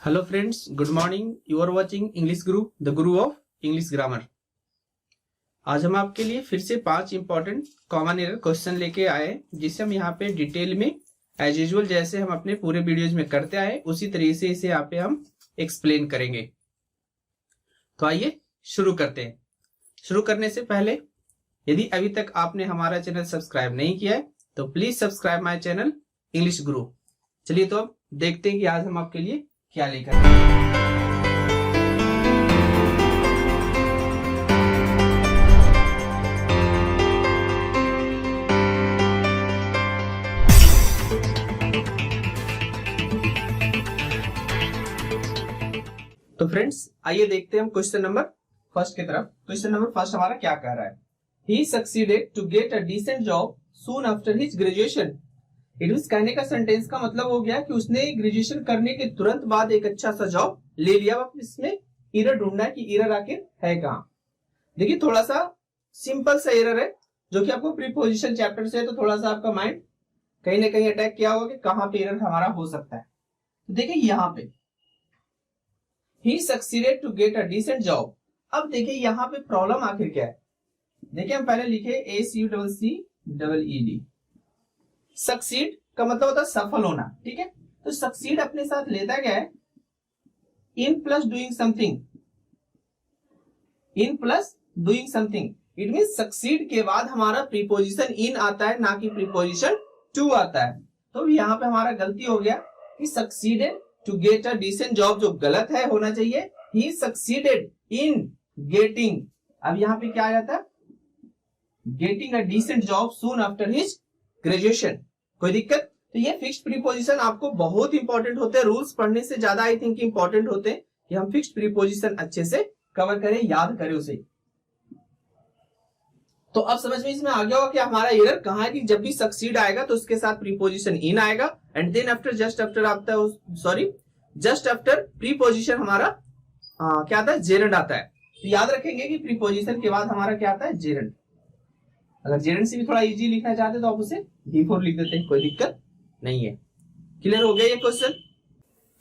Hello friends, good morning. You are watching English Guru, the guru of English grammar. आज हम आपके लिए फिर से 5 इंपॉर्टेंट कॉमन एरर क्वेश्चन लेके आए, जिसे हम यहाँ पे डिटेल में एज यूजुअल जैसे हम अपने पूरे वीडियोज में करते आए उसी तरीके से इसे यहाँ पे हम एक्सप्लेन करेंगे। तो आइए शुरू करते हैं। शुरू करने से पहले यदि अभी तक आपने हमारा चैनल सब्सक्राइब नहीं किया है तो please subscribe my channel English गुरु। चलिए तो अब देखते हैं कि आज हम आपके लिए क्या लेकर आए। तो फ्रेंड्स आइए देखते हैं हम क्वेश्चन नंबर फर्स्ट की तरफ। क्वेश्चन नंबर फर्स्ट हमारा क्या कह रहा है? He succeeded to get a decent job soon after his graduation. It means कहने का सेंटेंस का मतलब हो गया कि उसने ग्रेजुएशन करने के तुरंत बाद एक अच्छा सा जॉब ले लिया। अब इसमें एरर ढूंढना है कि एरर आखिर है कहाँ। देखिए थोड़ा सा सिंपल सा एरर है जो कि आपको प्रीपोजिशन चैप्टर से है, तो थोड़ा सा आपका माइंड कहीं ना कहीं अटैक किया होगा कि कहाँ पे एरर हमारा हो सकता है। तो देखिए यहाँ पे ही succeeded to get a decent job. अब देखिए यहाँ पे प्रॉब्लम आखिर क्या है। देखिए हम पहले लिखे ACCEED। सक्सीड का मतलब होता है सफल होना, ठीक है। तो सक्सीड अपने साथ लेता क्या है? In plus doing something. In plus doing something it mean succeed के बाद हमारा प्रीपोजिशन इन आता है, ना कि प्रीपोजिशन टू आता है। तो यहाँ पे हमारा गलती हो गया कि succeeded to get a decent job, जो गलत है होना चाहिए ही सक्सीडेड इन गेटिंग। अब यहाँ पे क्या आ जाता है? Getting a decent job soon after his graduation. कोई दिक्कत? तो ये फिक्स्ड प्रीपोजिशन आपको बहुत इंपॉर्टेंट होते हैं। रूल्स पढ़ने से ज्यादा आई थिंक इंपॉर्टेंट होते हैं कि हम फिक्स्ड प्रीपोजिशन अच्छे से कवर करें, याद करें उसे। तो अब समझ में इसमें आ गया होगा कि हमारा एरर कहाँ है कि जब भी सक्सीड आएगा तो उसके साथ प्रीपोजिशन इन आएगा and then after just after आता है, सॉरी जस्ट आफ्टर प्रीपोजिशन हमारा क्या आता है? जेरेंड आता है। तो याद रखेंगे कि प्रीपोजिशन के बाद हमारा क्या आता है? जेरेंड। अगर जेरेंड से भी थोड़ा इजी लिखना चाहते तो आप उसे D4 लिख देते हैं, कोई दिक्कत नहीं है। क्लियर हो गया ये क्वेश्चन?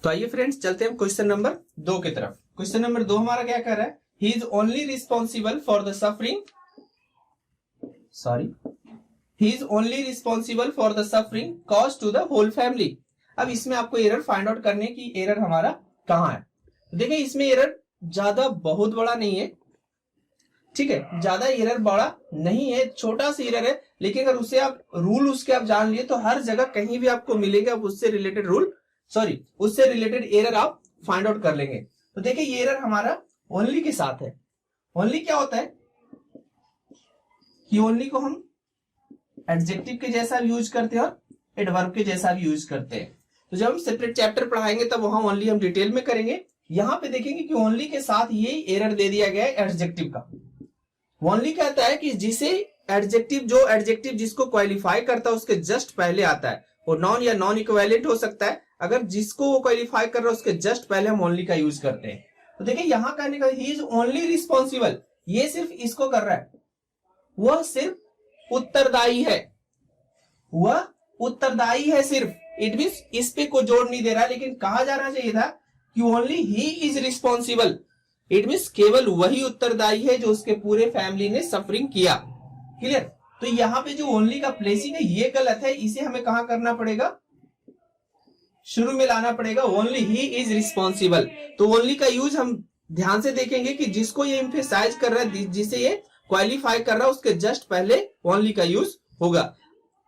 तो आइए फ्रेंड्स चलते हैं क्वेश्चन नंबर 2 की तरफ। क्वेश्चन नंबर 2 हमारा क्या कर रहा है? He is only responsible for the suffering, sorry he is only responsible for the suffering cause to the whole family. अब इसमें आपको एरर फाइंड आउट करने की एरर हमारा कहाँ है। देखिए इसमें एरर ज्यादा बहुत बड़ा नहीं है, ठीक है, ज्यादा एरर बड़ा नहीं है, छोटा सा एरर है। लेकिन अगर उसे आप रूल उसके आप जान लिए तो हर जगह कहीं भी आपको मिलेगा, आप उससे रिलेटेड रूल, सॉरी उससे रिलेटेड एरर आप फाइंड आउट कर लेंगे। तो देखिए ये एरर हमारा ओनली के साथ है। ओनली क्या होता है कि ओनली को हम एडजेक्टिव के जैसा भी यूज करते हैं और एडवर्ब के जैसा भी यूज करते हैं। तो जब हम सेपरेट चैप्टर पढ़ाएंगे तब वहां ओनली हम डिटेल में करेंगे। यहाँ पे देखेंगे कि ओनली के साथ ये एरर दे दिया गया है एडजेक्टिव का। ओनली कहता है कि जिसे एडजेक्टिव, जो एडजेक्टिव जिसको क्वालिफाई करता है उसके जस्ट पहले आता है। वो नॉन या नॉन इक्विवेलेंट हो सकता है। अगर जिसको वो क्वालिफाई कर रहा है उसके जस्ट पहले हम ओनली का यूज करते हैं। तो देखिए यहाँ कहने का ही इज ओनली रिस्पॉन्सिबल, ये सिर्फ इसको कर रहा है, वह सिर्फ उत्तरदायी है, वह उत्तरदायी है सिर्फ। इट मींस इस पे को जोड़ नहीं दे रहा, लेकिन कहा जाना चाहिए था कि only he is responsible. It means केवल वही उत्तरदायी है जो उसके पूरे फैमिली ने सफरिंग किया। क्लियर? तो यहाँ पे जो ओनली का प्लेसिंग है ये गलत है, इसे हमें कहां करना पड़ेगा? शुरू में लाना पड़ेगा। Only he is responsible. तो ओनली का यूज हम ध्यान से देखेंगे कि जिसको ये एम्फेसाइज कर रहा है, जिसे ये क्वालिफाई कर रहा है, उसके जस्ट पहले ओनली का यूज होगा।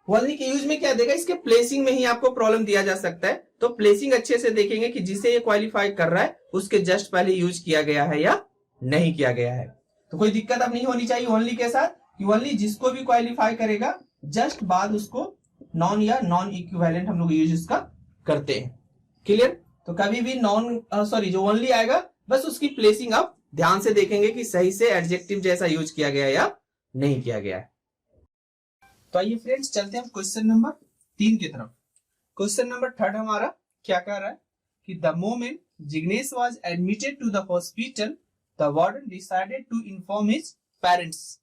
ओनली के यूज में क्या देगा? इसके प्लेसिंग में ही आपको प्रॉब्लम दिया जा सकता है। तो प्लेसिंग अच्छे से देखेंगे कि जिसे ये क्वालिफाई कर रहा है उसके जस्ट पहले यूज किया गया है या नहीं किया गया है। तो कोई दिक्कत अब नहीं होनी चाहिए ओनली के साथ कि ओनली जिसको भी क्वालिफाई करेगा जस्ट बाद उसको नॉन या नॉन इक्विवेलेंट हम लोग यूज इसका करते हैं। क्लियर? तो कभी भी नॉन सॉरी जो ओनली आएगा बस उसकी प्लेसिंग आप ध्यान से देखेंगे कि सही से एडजेक्टिव जैसा यूज किया गया या नहीं किया गया है। तो आइए फ्रेंड्स चलते हैं क्वेश्चन नंबर 3 की तरफ। क्वेश्चन नंबर 3 हमारा क्या कह रहा है कि the moment Jignesh was admitted to the hospital the warden decided to inform his parents.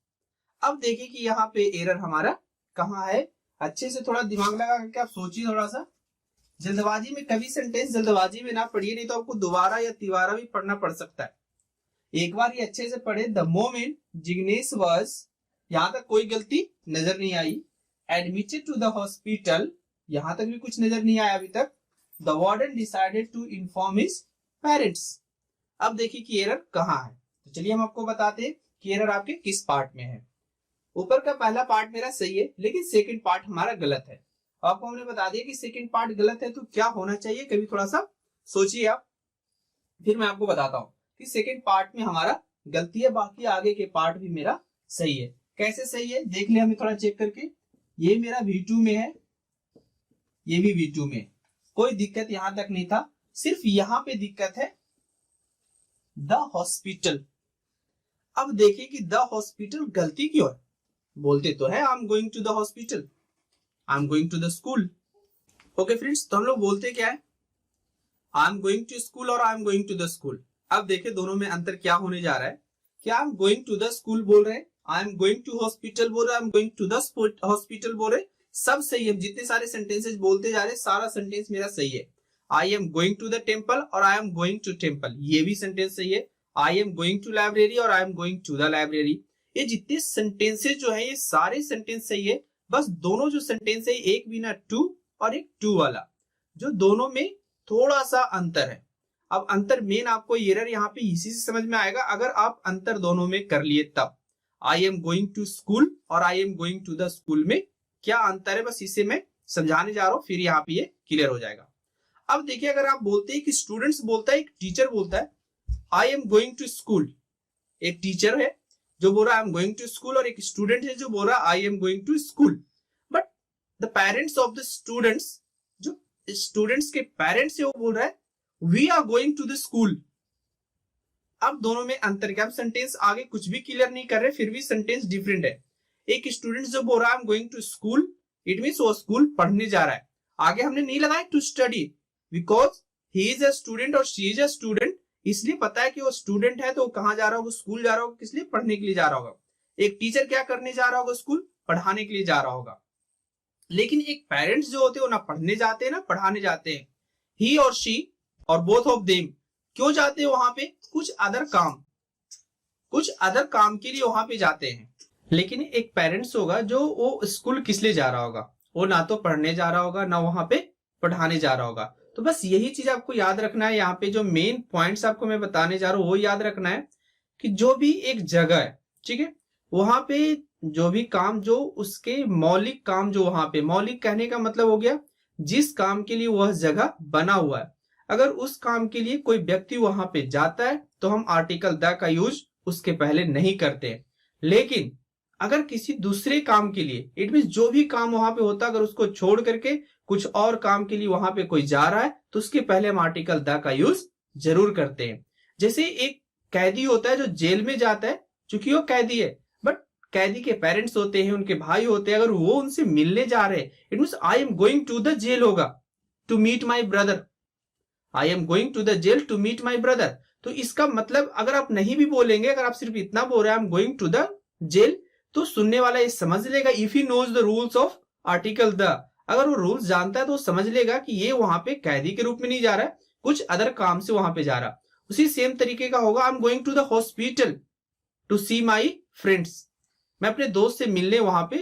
अब देखिए कि यहाँ पे एरर हमारा कहाँ है। अच्छे से थोड़ा दिमाग लगा करके आप सोचिए थोड़ा सा जल्दबाजी में कभी सेंटेंस जल्दबाजी में ना पढ़िए, नहीं तो आपको दोबारा या तिबारा भी पढ़ना पड़ सकता है। एक बार ये अच्छे से पढ़े। द मोमेंट जिग्नेश वाज, यहां तक कोई गलती नजर नहीं आई। एडमिटेड टू द हॉस्पिटल, यहां तक भी कुछ नजर नहीं आया अभी तक। The warden decided to inform his parents. अब देखिए कि एरर कहाँ है, तो चलिए हम आपको बताते हैं कि एरर आपके किस पार्ट में है। ऊपर का पहला पार्ट मेरा सही है, लेकिन सेकंड पार्ट हमारा गलत है। आपको हमने बता दिया कि सेकंड पार्ट गलत है तो क्या होना चाहिए, कभी थोड़ा सा सोचिए आप, फिर मैं आपको बताता हूं कि सेकंड पार्ट में हमारा गलती है, बाकी आगे के पार्ट भी मेरा सही है। कैसे सही है देख लिया हमें थोड़ा चेक करके। ये मेरा V2 में है, ये भी V2 में, कोई दिक्कत यहां तक नहीं था, सिर्फ यहां पे दिक्कत है द हॉस्पिटल। अब देखिए कि द हॉस्पिटल गलती क्यों है, बोलते तो है I am going to the hospital, I am going to the school. Okay friends, तो हम लोग बोलते क्या है, I am going to school और I am going to the school. अब देखिए दोनों में अंतर क्या होने जा रहा है कि I am going to the school बोल रहे हैं, I am going to hospital बोल रहे हैं, I am going to the hospital बोल रहे हैं, सब सही है। जितने सारे सेंटेंसेस बोलते जा रहे हैं सारा सेंटेंस मेरा सही है। I am going to the temple और I am going to temple, ये भी सेंटेंस सही है। I am going to library और I am going to the library, ये जितने सेंटेंसेस जो है ये सारे सेंटेंस सही है। बस दोनों जो सेंटेंस है, एक बिना टू और एक टू वाला, जो दोनों में थोड़ा सा अंतर है। अब अंतर मेन आपको एरर यहाँ पे इसी से समझ में आएगा अगर आप अंतर दोनों में कर लिए तब। I am going to school और I am going to the school में क्या अंतर है, बस इसे मैं समझाने जा रहा हूं, फिर यहाँ पे ये क्लियर हो जाएगा। अब देखिए अगर आप बोलते हैं कि स्टूडेंट्स बोलता है, एक टीचर बोलता है I am going to school, एक टीचर है जो बोल रहा है I am going to school और एक स्टूडेंट है जो बोल रहा है I am going to school. But the parents of the students, जो स्टूडेंट्स के पेरेंट्स है वो बोल रहा है we are going to the school. अब दोनों में अंतर क्या, सेंटेंस आगे कुछ भी क्लियर नहीं कर रहे, फिर भी सेंटेंस डिफरेंट है। एक स्टूडेंट जो बोल रहा है I am going to school, it means वो स्कूल पढ़ने जा रहा है। आगे हमने नहीं लगाया to study, because he is a student और शी इज अ स्टूडेंट, इसलिए पता है कि वो स्टूडेंट है तो वो कहां जा रहा होगा, स्कूल जा रहा होगा, किस लिए, पढ़ने के लिए जा रहा होगा। एक टीचर क्या करने जा रहा होगा, स्कूल पढ़ाने के लिए जा रहा होगा। लेकिन एक पेरेंट्स जो होते हैं वो ना पढ़ने जाते हैं ना पढ़ाने जाते हैं। ही और शी और बोथ ऑफ देम क्यों जाते हैं वहां पे, कुछ अदर काम के लिए वहां पे जाते हैं। लेकिन एक पेरेंट्स होगा जो वो स्कूल किस लिए जा रहा होगा, वो ना तो पढ़ने जा रहा होगा ना वहां पे पढ़ाने जा रहा होगा। तो बस यही चीज आपको याद रखना है, यहाँ पे जो मेन पॉइंट्स आपको मैं बताने जा रहा हूँ वो याद रखना है कि जो भी एक जगह है, ठीक है, वहां पे जो भी काम, जो उसके मौलिक काम, जो वहां पे मौलिक कहने का मतलब हो गया जिस काम के लिए वह जगह बना हुआ है, अगर उस काम के लिए कोई व्यक्ति वहां पे जाता है तो हम आर्टिकल द का यूज उसके पहले नहीं करते। लेकिन अगर किसी दूसरे काम के लिए, इट मीन जो भी काम वहां पे होता है, अगर उसको छोड़ करके कुछ और काम के लिए वहां पे कोई जा रहा है तो उसके पहले हम आर्टिकल द का यूज जरूर करते हैं। जैसे एक कैदी होता है जो जेल में जाता है, चूंकि वो कैदी है, बट कैदी के पेरेंट्स होते हैं, उनके भाई होते हैं, अगर वो उनसे मिलने जा रहे हैं, it means I am going to the jail होगा to meet my brother, I am going to the jail to meet my brother. तो इसका मतलब अगर आप नहीं भी बोलेंगे, अगर आप सिर्फ इतना बोल रहे हैं I am going to the jail, तो सुनने वाला ये समझ लेगा if he knows the rules of article the, अगर वो रूल्स जानता है तो समझ लेगा कि ये वहां पे कैदी के रूप में नहीं जा रहा है, कुछ अदर काम से वहां पे जा रहा। उसी सेम तरीके का होगा I am going to the hospital to see my friends, मैं अपने दोस्त से मिलने वहां पे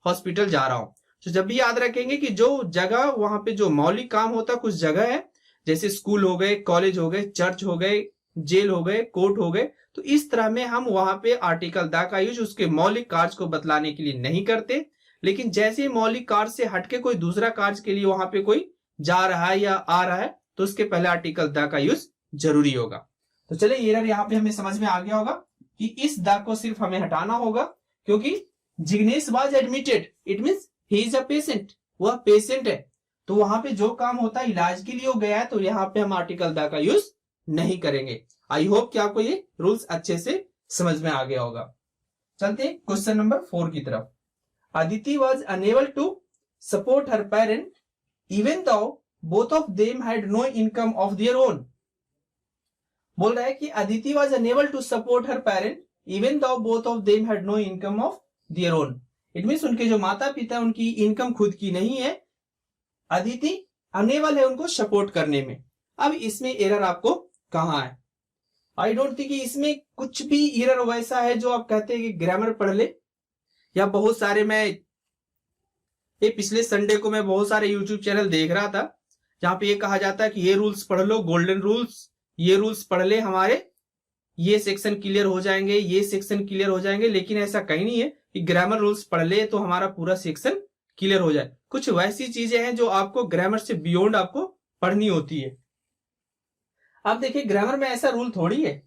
हॉस्पिटल जा रहा हूं। तो जब भी याद रखेंगे कि जो जगह वहां पे जो मौलिक काम होता है, कुछ जगह है, जैसे स्कूल हो गए, कॉलेज हो गए, चर्च हो गए, जेल हो गए, कोर्ट हो गए, तो इस तरह में हम वहां पे आर्टिकल द का यूज उसके मौलिक कार्य को बतलाने के लिए नहीं करते। लेकिन जैसे मौलिक कार्य से हटके कोई दूसरा कार्य के लिए वहां पे कोई जा रहा है या आ रहा है तो उसके पहले आर्टिकल द का यूज जरूरी होगा। तो चलिए एरर यहाँ पे हमें समझ में आ गया होगा कि इस द को सिर्फ हमें हटाना होगा, क्योंकि Jignesh was admitted, it means he is a patient, वह पेशेंट है, तो वहां पे जो काम होता है इलाज के लिए वो गया है, तो यहाँ पे हम आर्टिकल द का यूज नहीं करेंगे। आई होप कि आपको ये रूल्स अच्छे से समझ में आ गया होगा। चलते हैं क्वेश्चन नंबर 4 की तरफ। Aditi was unable to support her parent even though both of them had no income of their own. बोल रहा है कि Aditi was unable to support her parent even though both of them had no income of their own. It means उनके जो माता पिता उनकी income खुद की नहीं है, अदिति अनेबल है उनको सपोर्ट करने में। अब इसमें एरर आपको कहाँ है? आई डोंट थिंक इसमें कुछ भी एरर वैसा है जो आप कहते हैं कि ग्रामर पढ़ ले, या बहुत सारे ये पिछले संडे को मैं बहुत सारे यूट्यूब चैनल देख रहा था जहां पे ये कहा जाता है कि ये रूल्स पढ़ लो, गोल्डन रूल्स, ये रूल्स पढ़ ले, हमारे ये सेक्शन क्लियर हो जाएंगे, ये सेक्शन क्लियर हो जाएंगे। लेकिन ऐसा कहीं नहीं है कि ग्रामर रूल्स पढ़ ले तो हमारा पूरा सेक्शन क्लियर हो जाए। कुछ वैसी चीजें हैं जो आपको ग्रामर से बियॉन्ड आपको पढ़नी होती है। अब देखिए ग्रामर में ऐसा रूल थोड़ी है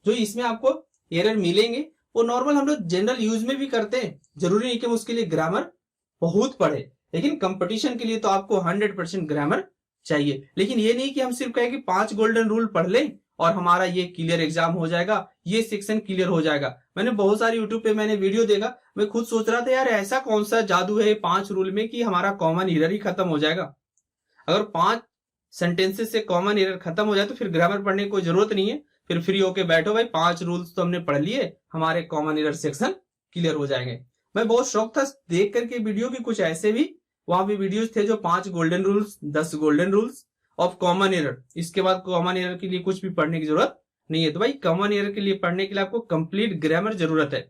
जो इसमें आपको एरर मिलेंगे, वो नॉर्मल हम लोग जनरल यूज में भी करते हैं। जरूरी नहीं कि उसके लिए ग्रामर बहुत पढ़े, लेकिन कंपटीशन के लिए तो आपको 100% ग्रामर चाहिए। लेकिन ये नहीं कि हम सिर्फ कहें कि 5 गोल्डन रूल पढ़ लें और हमारा ये क्लियर एग्जाम हो जाएगा, ये सेक्शन क्लियर हो जाएगा। मैंने बहुत सारे यूट्यूब पे मैंने वीडियो देखा, मैं खुद सोच रहा था यार ऐसा कौन सा जादू है 5 रूल में कि हमारा कॉमन एरर ही खत्म हो जाएगा। अगर 5 सेंटेंसेस से कॉमन एरर खत्म हो जाए तो फिर ग्रामर पढ़ने की कोई जरूरत नहीं है, फिर फ्री होके बैठो भाई, 5 रूल्स तो हमने पढ़ लिए, हमारे कॉमन एरर सेक्शन क्लियर हो जाएंगे। मैं बहुत शौक था देख करके वीडियो की, कुछ ऐसे भी वहां भी वीडियोस थे जो 5 golden rules, 10 golden rules of common error, इसके बाद कॉमन एरर के लिए कुछ भी पढ़ने की जरूरत नहीं है। तो भाई कॉमन एरर के लिए पढ़ने के लिए आपको कंप्लीट ग्रामर जरूरत है।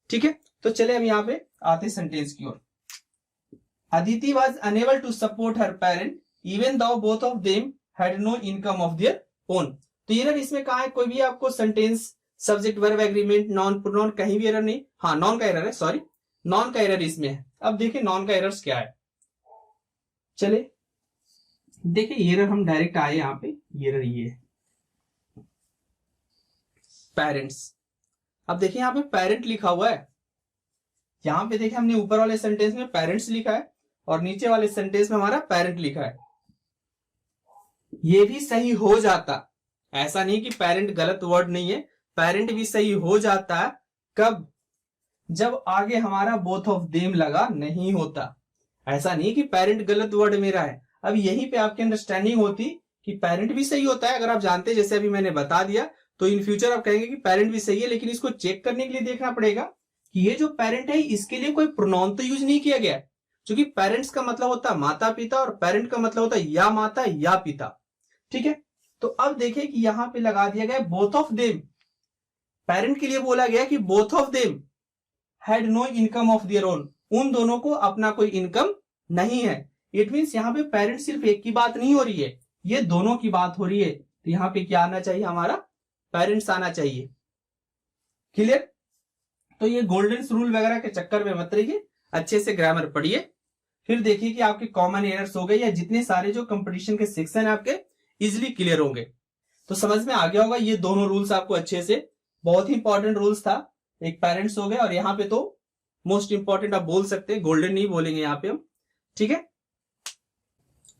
ठीक है, तो चले हम यहाँ पे आते सेंटेंस की ओर। Aditi was unable to support her parent even though both of them had no income of their own. तो एरर इसमें कहा है? कोई भी आपको sentence, subject, verb, agreement, noun, pronoun, कहीं भी एरर नहीं। हाँ, नॉन का एरर है, सॉरी, नॉन का एरर इसमें है। अब देखिए नॉन का एरर्स क्या है। चले देखिए एरर हम डायरेक्ट आए यहाँ पे, एरर ये पेरेंट्स। अब देखिए यहाँ पे पेरेंट लिखा हुआ है, यहाँ पे देखिए हमने ऊपर वाले सेंटेंस में पेरेंट्स लिखा है और नीचे वाले सेंटेंस में हमारा पेरेंट लिखा है। ये भी सही हो जाता, ऐसा नहीं कि पेरेंट गलत वर्ड नहीं है, पेरेंट भी सही हो जाता है। कब? जब आगे हमारा बोथ ऑफ देम लगा नहीं होता। ऐसा नहीं कि पेरेंट गलत वर्ड मेरा है। अब यहीं पे आपकी अंडरस्टैंडिंग होती कि पेरेंट भी सही होता है। अगर आप जानते, जैसे अभी मैंने बता दिया, तो इन फ्यूचर आप कहेंगे कि पेरेंट भी सही है, लेकिन इसको चेक करने के लिए देखना पड़ेगा कि ये जो पेरेंट है इसके लिए कोई प्रोनाउन तो यूज नहीं किया गया, क्योंकि पेरेंट्स का मतलब होता है माता पिता और पेरेंट का मतलब होता है या माता या पिता। ठीक है, तो अब देखिए कि यहां पे लगा दिया गया बोथ ऑफ देम। पेरेंट के लिए बोला गया कि both of them had no income of their own, उन दोनों को अपना कोई इनकम नहीं है। इट मींस यहाँ पे पेरेंट सिर्फ एक की बात नहीं हो रही है, ये दोनों की बात हो रही है। तो यहाँ पे क्या आना चाहिए? हमारा पेरेंट्स आना चाहिए। क्लियर? तो ये गोल्डन रूल वगैरह के चक्कर में मत रहिए, अच्छे से ग्रामर पढ़िए, फिर देखिए कि आपके कॉमन एरर्स हो गए या जितने सारे जो कंपटीशन के सेक्शन है आपके इजिली क्लियर होंगे। तो समझ में आ गया होगा ये दोनों रूल्स आपको अच्छे से, बहुत ही इंपॉर्टेंट रूल्स था। एक पेरेंट्स हो गए और यहाँ पे तो मोस्ट इंपॉर्टेंट आप बोल सकते हैं, गोल्डन नहीं बोलेंगे यहाँ पे हम। ठीक है,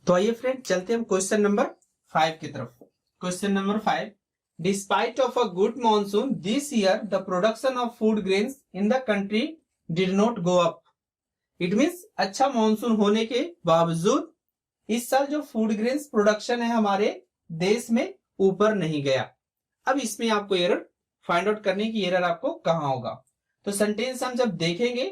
तो आइए फ्रेंड चलते हैं हम क्वेश्चन नंबर 5 की तरफ। Question number 5, despite of a good monsoon this year the production of food grains in the country did not go up. It means अच्छा मॉनसून होने के बावजूद इस साल जो फूड ग्रेन्स प्रोडक्शन है हमारे देश में ऊपर नहीं गया। अब इसमें आपको एरर फाइंड आउट करने की, एरर आपको कहां होगा। तो सेंटेंस हम जब देखेंगे,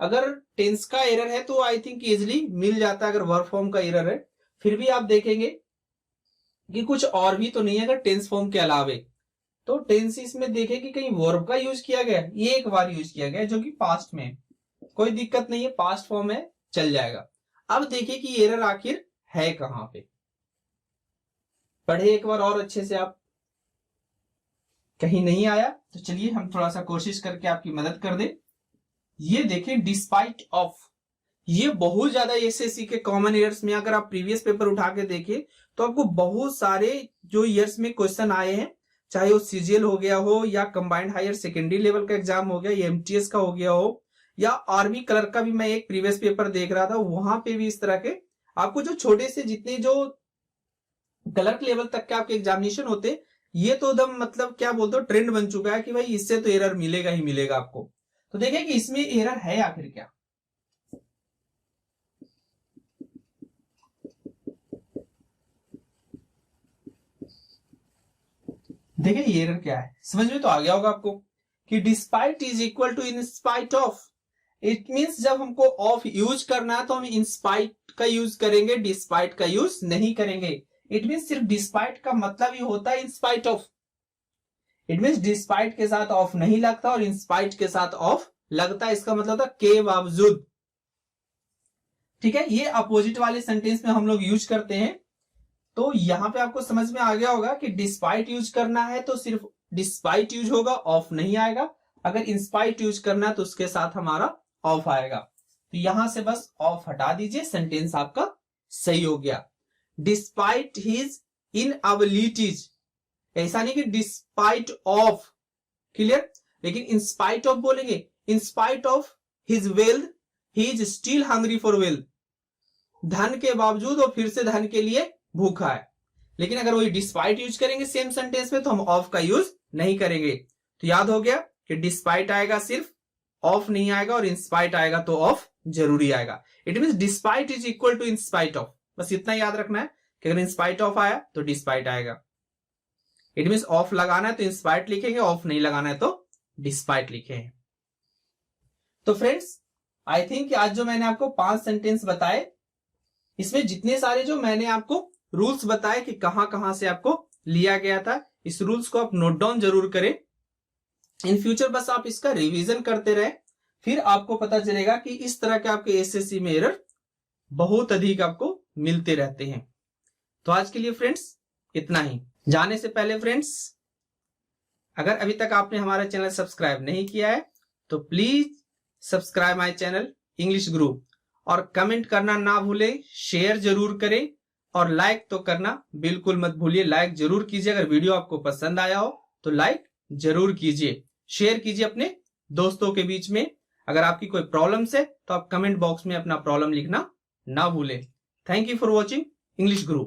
अगर टेंस का एरर है तो आई थिंक इजिली मिल जाता है। अगर वर्ब फॉर्म का एरर है फिर भी आप देखेंगे कि कुछ और भी तो नहीं है अगर टेंस फॉर्म के अलावे। तो टेंस इसमें देखें कि कहीं वर्ब का यूज किया गया, ये एक बार यूज किया गया जो कि पास्ट में, कोई दिक्कत नहीं है, पास्ट फॉर्म है, चल जाएगा। अब देखिए कि एरर आखिर है कहां पे। पढ़े एक बार और अच्छे से आप, कहीं नहीं आया तो चलिए हम थोड़ा सा कोशिश करके आपकी मदद कर दे। ये देखिए डिस्पाइट ऑफ, ये बहुत ज्यादा एसएससी के कॉमन ईयर्स में, अगर आप प्रीवियस पेपर उठा के देखिए तो आपको बहुत सारे जो ईयर्स में क्वेश्चन आए हैं, चाहे वो सीजीएल हो गया हो या कंबाइंड हायर सेकेंडरी लेवल का एग्जाम हो गया या एमटीएस का हो गया हो या आर्मी क्लर्क का भी मैं एक प्रीवियस पेपर देख रहा था, वहां पे भी इस तरह के आपको जो छोटे से जितने जो क्लर्क लेवल तक के आपके एग्जामिनेशन होते, ये तो एकदम मतलब क्या बोलते हो ट्रेंड बन चुका है कि भाई इससे तो एरर मिलेगा ही मिलेगा आपको। तो देखिए कि इसमें एरर है आखिर क्या। देखिए ये एरर क्या है, समझ में तो आ गया होगा आपको कि despite is equal to in spite of. It means जब हमको ऑफ यूज करना है तो हम इंस्पाइट का यूज करेंगे, डिस्पाइट का यूज नहीं करेंगे। इट मीन्स सिर्फ डिस्पाइट का मतलब ही होता है in spite of. It means despite के साथ ऑफ नहीं लगता और इंस्पाइट के साथ ऑफ लगता है, इसका मतलब था के बावजूद। ठीक है, ये अपोजिट वाले सेंटेंस में हम लोग यूज करते हैं। तो यहां पे आपको समझ में आ गया होगा कि डिस्पाइट यूज करना है तो सिर्फ डिस्पाइट यूज होगा, ऑफ नहीं आएगा। अगर इंस्पाइट यूज करना है तो उसके साथ हमारा ऑफ आएगा। तो यहां से बस ऑफ हटा दीजिए, सेंटेंस आपका सही हो गया। डिस्पाइट हिज इनएबिलिटीज, ऐसा नहीं कि डिस्पाइट ऑफ, क्लियर, लेकिन इंस्पाइट ऑफ बोलेंगे। In spite of his wealth he is still hungry for wealth, धन के बावजूद वो फिर से धन के लिए भूखा है। लेकिन अगर वही डिस्पाइट यूज करेंगे सेम सेंटेंस में तो हम ऑफ का यूज नहीं करेंगे। तो याद हो गया कि डिस्पाइट आएगा सिर्फ, ऑफ नहीं आएगा, और इंस्पाइट आएगा तो ऑफ जरूरी आएगा। It mean despite is equal to in spite of, बस इतना याद रखना है कि अगर इंस्पाइट ऑफ आया तो डिस्पाइट आएगा। इट मीन ऑफ लगाना है तो इंस्पाइट लिखेंगे, ऑफ नहीं लगाना है तो डिस्पाइट लिखेंगे। तो फ्रेंड्स, आई थिंक आज जो मैंने आपको 5 सेंटेंस बताए, इसमें जितने सारे जो मैंने आपको रूल्स बताए कि कहां कहां से आपको लिया गया था, इस रूल्स को आप नोट डाउन जरूर करें। इन फ्यूचर बस आप इसका रिवीजन करते रहे, फिर आपको पता चलेगा कि इस तरह के आपके एसएससी में एरर बहुत अधिक आपको मिलते रहते हैं। तो आज के लिए फ्रेंड्स इतना ही। जाने से पहले फ्रेंड्स, अगर अभी तक आपने हमारा चैनल सब्सक्राइब नहीं किया है तो please subscribe my channel English गुरु, और कमेंट करना ना भूलें, शेयर जरूर करें, और लाइक तो करना बिल्कुल मत भूलिए। लाइक जरूर कीजिए, अगर वीडियो आपको पसंद आया हो तो लाइक जरूर कीजिए, शेयर कीजिए अपने दोस्तों के बीच में। अगर आपकी कोई प्रॉब्लम्स है तो आप कमेंट बॉक्स में अपना प्रॉब्लम लिखना ना भूलें। Thank you for watching English Guru.